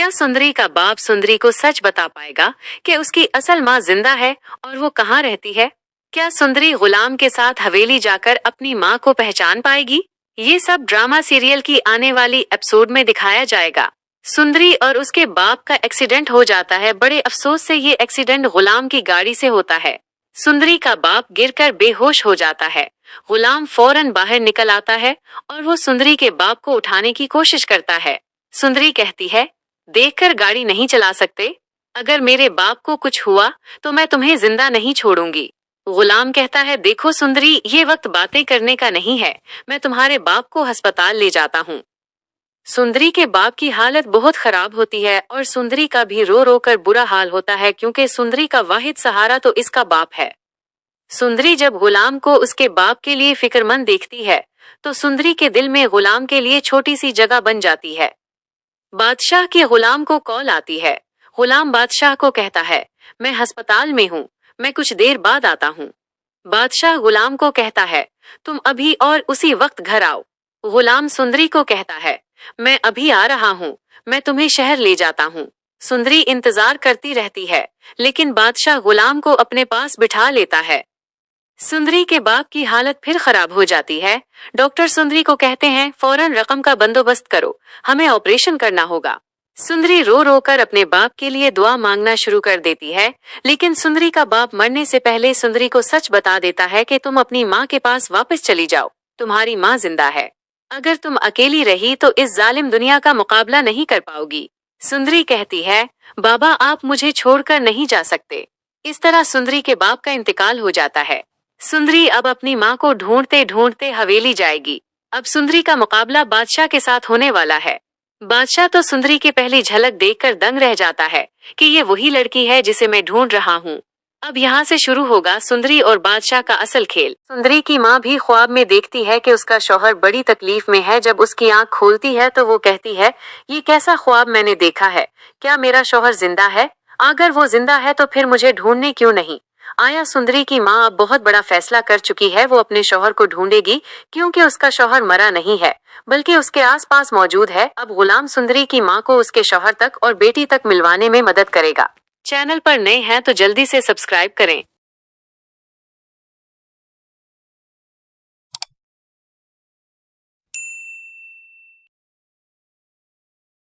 क्या सुंदरी का बाप सुंदरी को सच बता पाएगा कि उसकी असल माँ जिंदा है और वो कहाँ रहती है? क्या सुंदरी गुलाम के साथ हवेली जाकर अपनी माँ को पहचान पाएगी? ये सब ड्रामा सीरियल की आने वाली एपिसोड में दिखाया जाएगा। सुंदरी और उसके बाप का एक्सीडेंट हो जाता है। बड़े अफसोस से ये एक्सीडेंट गुलाम की गाड़ी से होता है। सुंदरी का बाप गिरकर बेहोश हो जाता है। गुलाम फौरन बाहर निकल आता है और वो सुंदरी के बाप को उठाने की कोशिश करता है। सुंदरी कहती है, देखकर गाड़ी नहीं चला सकते? अगर मेरे बाप को कुछ हुआ तो मैं तुम्हें जिंदा नहीं छोड़ूंगी। गुलाम कहता है, देखो सुंदरी, ये वक्त बातें करने का नहीं है। मैं तुम्हारे बाप को अस्पताल ले जाता हूँ। सुंदरी के बाप की हालत बहुत खराब होती है और सुंदरी का भी रो रो कर बुरा हाल होता है, क्योंकि सुंदरी का वाहिद सहारा तो इसका बाप है। सुंदरी जब गुलाम को उसके बाप के लिए फिक्रमंद देखती है तो सुंदरी के दिल में गुलाम के लिए छोटी सी जगह बन जाती है। बादशाह के गुलाम को कॉल आती है। गुलाम बादशाह को कहता है, मैं अस्पताल में हूँ, मैं कुछ देर बाद आता हूँ। बादशाह गुलाम को कहता है, तुम अभी और उसी वक्त घर आओ। गुलाम सुंदरी को कहता है, मैं अभी आ रहा हूँ, मैं तुम्हें शहर ले जाता हूँ। सुंदरी इंतजार करती रहती है, लेकिन बादशाह गुलाम को अपने पास बिठा लेता है। सुंदरी के बाप की हालत फिर खराब हो जाती है। डॉक्टर सुंदरी को कहते हैं, फौरन रकम का बंदोबस्त करो, हमें ऑपरेशन करना होगा। सुंदरी रो रो कर अपने बाप के लिए दुआ मांगना शुरू कर देती है, लेकिन सुंदरी का बाप मरने से पहले सुंदरी को सच बता देता है कि तुम अपनी माँ के पास वापस चली जाओ, तुम्हारी माँ जिंदा है। अगर तुम अकेली रही तो इस जालिम दुनिया का मुकाबला नहीं कर पाओगी। सुंदरी कहती है, बाबा आप मुझे छोड़कर नहीं जा सकते। इस तरह सुंदरी के बाप का इंतकाल हो जाता है। सुंदरी अब अपनी माँ को ढूंढते ढूंढते हवेली जाएगी। अब सुंदरी का मुकाबला बादशाह के साथ होने वाला है। बादशाह तो सुंदरी की पहली झलक देखकर दंग रह जाता है कि ये वही लड़की है जिसे मैं ढूंढ रहा हूँ। अब यहाँ से शुरू होगा सुंदरी और बादशाह का असल खेल। सुंदरी की माँ भी ख्वाब में देखती है कि उसका शौहर बड़ी तकलीफ में है। जब उसकी आंख खोलती है तो वो कहती है, ये कैसा ख्वाब मैंने देखा है? क्या मेरा शौहर जिंदा है? अगर वो जिंदा है तो फिर मुझे ढूंढने क्यों नहीं आया? सुंदरी की माँ अब बहुत बड़ा फैसला कर चुकी है। वो अपने शौहर को ढूंढेगी, क्योंकि उसका शौहर मरा नहीं है बल्कि उसके आसपास मौजूद है। अब गुलाम सुंदरी की माँ को उसके शौहर तक और बेटी तक मिलवाने में मदद करेगा। चैनल पर नए हैं तो जल्दी से सब्सक्राइब करें।